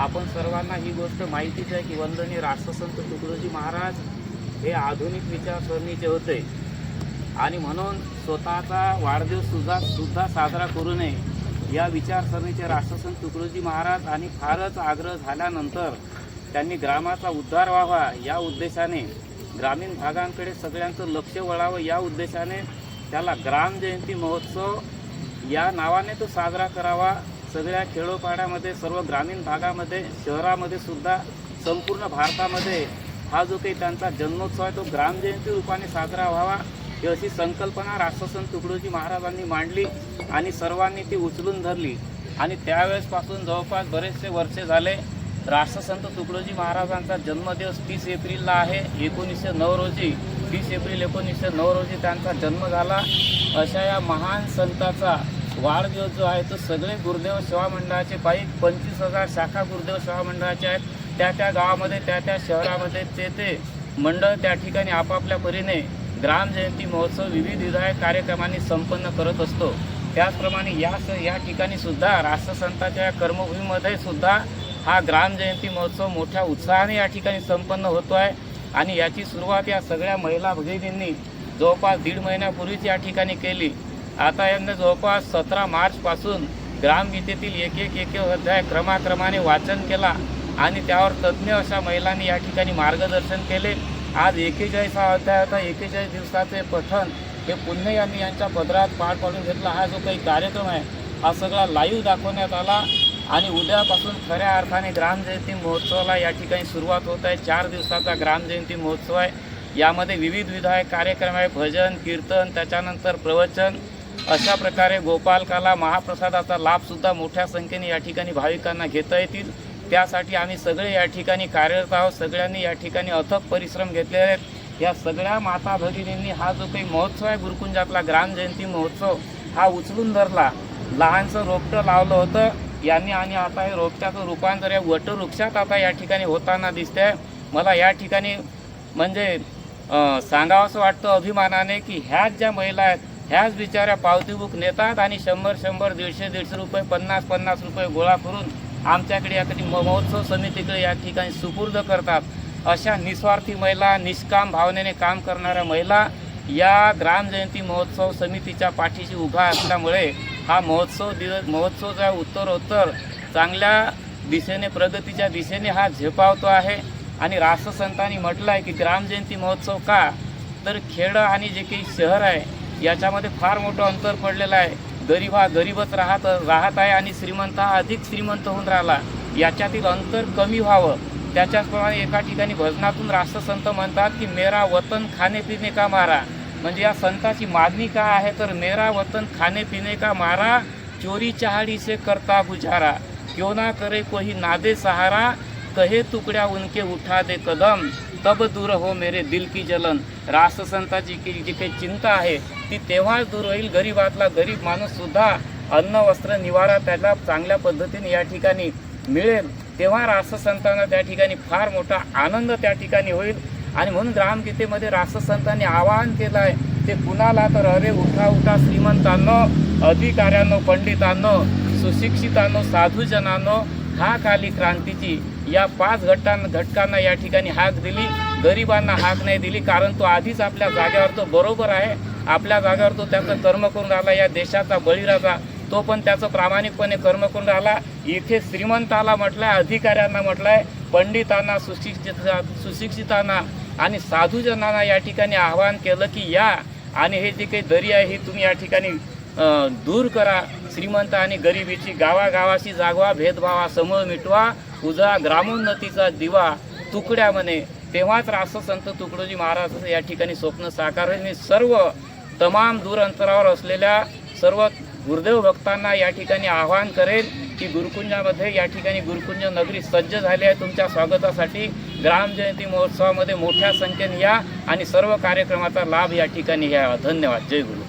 आपण सर्वांना ही गोष्ट माहितीच आहे की वंदनीय राष्ट्रसंत तुकडोजी महाराज हे आधुनिक विचारसरणीचे होते आणि म्हणून स्वतःचा वाढदिवस सुद्धा साजरा करू नये या विचारसरणीचे राष्ट्रसंत तुकडोजी महाराज आणि फारच आग्रह झाल्यानंतर त्यांनी ग्रामाचा उद्धार व्हावा या उद्देशाने, ग्रामीण भागांकडे सगळ्यांचं लक्ष वळावं या उद्देशाने त्याला ग्राम जयंती महोत्सव या नावाने तो साजरा करावा। सगळ्या खेडोपाड्यामध्ये, सर्व ग्रामीण भागामध्ये, शहरामध्ये सुद्धा संपूर्ण भारतामध्ये हा जो काही त्यांचा जन्मोत्सव आहे तो ग्राम जयंती रूपाने साजरा व्हावा ही अशी संकल्पना राष्ट्रसंत तुकडोजी महाराजांनी मांडली आणि सर्वांनी ती उचलून धरली। आणि त्यावेळेसपासून जवळपास बरेचसे वर्षे झाले। राष्ट्रसंत तुकडोजी महाराजांचा जन्मदिवस 30 एप्रिलला आहे, 1909 रोजी। 30 एप्रिल 1909 रोजी त्यांचा जन्म झाला। अशा या महान संताचा वाढदिवस जो आहे तो सगळे गुरुदेव सेवा मंडळाचे पायी 25,000 शाखा गुरुदेव सेवा मंडळाचे आहेत, त्या गावामध्ये, त्या शहरामध्ये ते मंडळ त्या ठिकाणी आपापल्या परीने ग्राम जयंती महोत्सव विविध विधायक कार्यक्रमांनी संपन्न करत असतो। त्याचप्रमाणे या ठिकाणी सुद्धा राष्ट्रसंतांच्या कर्मभूमीमध्ये सुद्धा हा ग्राम जयंती महोत्सव मोठ्या उत्साहाने या ठिकाणी संपन्न होतो आहे। आणि याची सुरुवात या सगळ्या महिला भगिनींनी जवळपास 1.5 महिन्यापूर्वीच या ठिकाणी केली। आता यांनी जवळपास 17 मार्चपासून ग्रामगीतेतील एक अध्याय क्रमाक्रमाने वाचन केला आणि त्यावर तज्ज्ञ अशा महिलांनी या ठिकाणी मार्गदर्शन केले। आज 41 अध्याय होता, 41 दिवसाचे पठण हे पुन्हा यांनी यांच्या पदरात पार पाडून घेतला। हा जो काही कार्यक्रम आहे हा सगळा लाईव्ह दाखवण्यात आला आणि उद्यापासून खऱ्या अर्थाने ग्राम जयंती महोत्सवाला या ठिकाणी सुरुवात होत आहे। 4 दिवसाचा ग्राम जयंती महोत्सव आहे। यामध्ये विविध विधायक कार्यक्रम आहे, भजन, कीर्तन, त्याच्यानंतर प्रवचन, अशा प्रकारे गोपालकाला महाप्रसादाचा लाभसुद्धा मोठ्या संख्येने या ठिकाणी भाविकांना घेता येतील। त्यासाठी आम्ही सगळे या ठिकाणी कार्यरत आहोत। सगळ्यांनी या ठिकाणी अथक परिश्रम घेतलेले आहेत। या सगळ्या माता भगिनींनी हा जो काही महोत्सव आहे गुरुकुंजातला ग्राम जयंती महोत्सव हा उचलून धरला। लहानसं रोपटं लावलं होतं यांनी आणि आता हे रोपट्याचं रूपांतर या वटवृक्षात आता या ठिकाणी होताना दिसते। मला या ठिकाणी म्हणजे सांगावंसं वाटतं अभिमानाने की ह्याच ज्या महिला आहेत ह्याच बिचाऱ्या पावती बुक नेतात आणि 100, 150 रुपये, 50 रुपये गोळा करून आमच्याकडे याकडे महोत्सव समितीकडे या ठिकाणी सुपूर्द करतात। अशा निस्वार्थी महिला, निष्काम भावनेने काम करणाऱ्या महिला या ग्राम जयंती महोत्सव समितीच्या पाठीशी उभा असल्यामुळे हा महोत्सव जो आहे उत्तरोत्तर चांगल्या दिशेने, प्रगतीच्या दिशेने हा झेपावतो आहे। आणि राष्ट्रसंतांनी म्हटलं आहे की ग्राम जयंती महोत्सव का, तर खेड आणि जे काही शहर आहे याच्यामध्ये फार मोठं अंतर पडलेलं आहे। गरीब हा गरीबच राहत आहे आणि श्रीमंत हा अधिक श्रीमंत होऊन राहिला। याच्यातील अंतर कमी व्हावं त्याच्याचप्रमाणे एका ठिकाणी भजनातून राष्ट्रसंत म्हणतात की मेरा वतन खाने पिने का मारा, म्हणजे या संताची मागणी काय आहे तर मेरा वतन खाने पीने का मारा, चोरी चहाड़ी से करता गुजारा, क्यों ना करे कोई नादे सहारा, कहे तुकड्या उनके उठा दे कदम, तब दूर हो मेरे दिल की जलन। राष्ट्रसंताची जी काही चिंता आहे ती तेव्हाच दूर होईल। गरीबातला गरीब माणूससुद्धा अन्न, वस्त्र, निवारा त्याला चांगल्या पद्धतीने या ठिकाणी मिळेल, तेव्हा राष्ट्रसंतांना त्या ठिकाणी फार मोठा आनंद त्या ठिकाणी होईल। आणि म्हणून ग्रामगीतेमध्ये राष्ट्रसंतांनी आवाहन केलं आहे ते कुणाला तर अरे उठा श्रीमंतांनो, अधिकाऱ्यांनो, पंडितांनो, सुशिक्षितांनो, साधूजनांनो, हा काली क्रांतीची या 5 घटकांना या ठिकाणी हाक दिली, गरिबांना हाक नाही दिली। कारण तो आधीच आपल्या जागेवर तो बरोबर आहे, आपल्या जागेवर तो त्याचं कर्म करून राहिला। या देशाचा बळीराजा तो पण त्याचं प्रामाणिकपणे कर्म करून राहिला। इथे श्रीमंताला म्हटलंय, अधिकाऱ्यांना म्हटलंय, पंडितांना, सुशिक्षितांना आणि साधूजनांना या ठिकाणी आवाहन केलं की या आणि हे जे काही दरी आहे ही तुम्ही या ठिकाणी दूर करा। श्रीमंत आणि गरिबीची गावागावाशी जागवा, भेदभावा समूळ मिटवा, उजळा ग्रामोन्नतीचा दिवा तुकड्या म्हणे, तेव्हाच राष्ट्रसंत तुकडोजी महाराजांचं या ठिकाणी स्वप्न साकार होईल। मी सर्व तमाम दूर अंतरावर असलेल्या सर्व गुरुदेव भक्तांना या ठिकाणी आवाहन करेल की गुरुकुंजामध्ये या ठिकाणी गुरुकुंज नगरी सज्ज झाली आहे तुमच्या स्वागतासाठी। ग्राम जयंती महोत्सवामध्ये मोठ्या संख्येने या आणि सर्व कार्यक्रमाचा लाभ या ठिकाणी घ्यावा। धन्यवाद। जय गुरु।